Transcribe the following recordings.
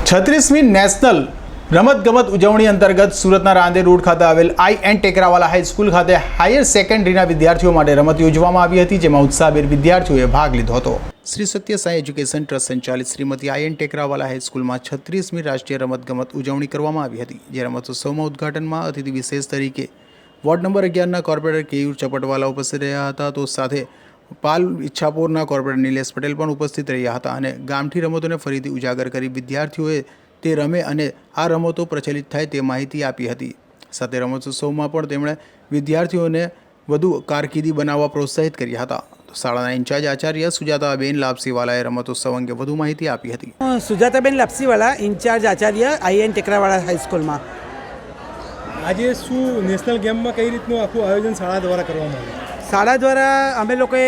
36મી national રમતગમત ઉજવણી અંતર્ગત સુરતના રાંદેર રોડ ખાતે આવેલ આઈ એન્ડ ટેકરાવાલા હાઈસ્કૂલ ખાતે હાયર સેકન્ડરીના વિદ્યાર્થીઓ માટે રમત યોજવામાં આવી હતી, જેમાં ઉત્સાહભેર વિદ્યાર્થીઓએ ભાગ લીધો હતો। શ્રી સત્ય સાઈ એજ્યુકેશન ટ્રસ્ટ સંચાલિત શ્રીમતી આઈ એન્ડ ટેકરાવાલા હાઈસ્કૂલમાં 36મી રાષ્ટ્રીય રમતગમત ઉજવણી કરવામાં આવી હતી, જે રમતોત્સવમાં ઉદ્ઘાટનમાં અતિથિ વિશેષ તરીકે ward number 11ના corporator Keyur Chapatwala ઉપસ્થિત રહ્યા હતા, તો સાથે પાલ ઈચ્છાપુરના કોર્પોરેટર નિલેશ પટેલ પણ ઉપસ્થિત રહ્યા હતા અને ગામઠી રમતોને ફરીથી ઉજાગર કરી વિદ્યાર્થીઓએ તે રમે અને આ રમતો પ્રચલિત થાય તે માહિતી આપી હતી। સાથે રમતોત્સવમાં પણ તેમણે વિદ્યાર્થીઓને વધુ કારકિર્દી બનાવવા પ્રોત્સાહિત કર્યા હતા। શાળાના ઇન્ચાર્જ આચાર્ય સુજાતાબેન લાપસીવાલાએ રમતોત્સવ અંગે વધુ માહિતી આપી હતી। Sujataben લાપસીવાલા, in charge Acharya I and Tekrawala હાઈસ્કૂલમાં। આજે શું નેશનલ ગેમમાં કઈ રીતનું આખું આયોજન શાળા દ્વારા કરવામાં આવ્યું? શાળા દ્વારા અમે લોકોએ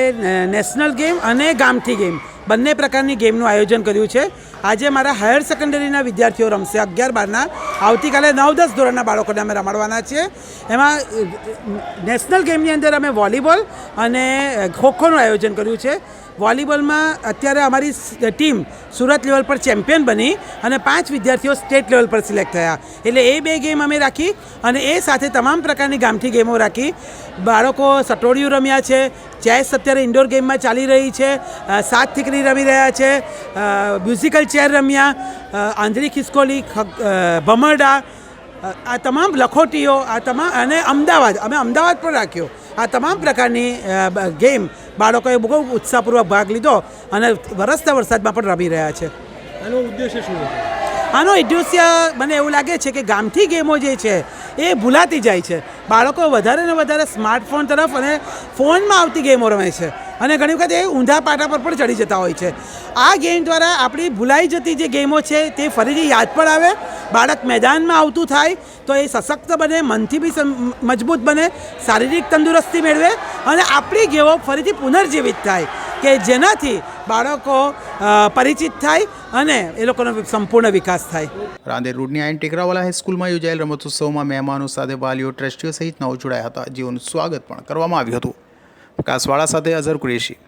નેશનલ ગેમ અને ગામઠી ગેમ બંને પ્રકારની ગેમનું આયોજન કર્યું છે। આજે મારા હાયર સેકન્ડરીના વિદ્યાર્થીઓ રમશે 11-12ના, આવતીકાલે 9-10 ધોરણના બાળકોને અમે રમાડવાના છીએ। એમાં નેશનલ ગેમની અંદર અમે વોલીબોલ અને ખોખોનું આયોજન કર્યું છે। વોલીબોલમાં અત્યારે અમારી ટીમ સુરત લેવલ પર ચેમ્પિયન બની અને 5 વિદ્યાર્થીઓ સ્ટેટ લેવલ પર સિલેક્ટ થયા, એટલે એ 2 ગેમ અમે રાખી અને એ સાથે તમામ પ્રકારની ગામઠી ગેમો રાખી। બાળકો સટોડિયું રમ્યા છે, ચેસ અત્યારે ઇન્ડોર ગેમમાં ચાલી રહી છે, 7 થીકરી રમી રહ્યા છે, મ્યુઝિકલ ચેર રમ્યા, આંધળી ખિસકોલી, ભમરડા, આ તમામ લખોટીઓ, આ તમામ, અને અમદાવાદ પણ રાખ્યો। આ તમામ પ્રકારની ગેમ બાળકોએ બહુ ઉત્સાહપૂર્વક ભાગ લીધો અને વરસતા વરસાદમાં પણ રમી રહ્યા છે। આનો ઉદ્દેશ્ય શું છે? આનો ઉદ્દેશ્ય મને એવું લાગે છે કે ગામઠી ગેમો જે છે એ ભૂલાતી જાય છે। બાળકો વધારે ને વધારે સ્માર્ટફોન તરફ અને ફોનમાં આવતી ગેમો રમે છે અને ઘણી વખત એ ઊંધા પાટા પર પણ ચડી જતા હોય છે। આ ગેમ દ્વારા આપણી ભૂલાઈ જતી જે ગેમો છે તે ફરીથી યાદ પણ આવે, બાળક મેદાનમાં આવતું થાય તો એ સશક્ત બને, મનથી બી મજબૂત બને, શારીરિક તંદુરસ્તી મેળવે અને આપણી ગેમો ફરીથી પુનર્જીવિત થાય કે જેનાથી બાળકો પરિચિત થાય અને એ લોકોનો સંપૂર્ણ વિકાસ થાય। રાંદેર રોડની આઈ એન્ડ ટેકરાવાલા હાઈસ્કૂલમાં યોજાયેલ રમતોત્સવમાં મહેમાનો સાથે વાલીઓ, ટ્રસ્ટીઓ સહિત નવ જોડાયા હતા, જેઓનું સ્વાગત પણ કરવામાં આવ્યું હતું। કાસવાડા સાથે અઝર કુરેશી।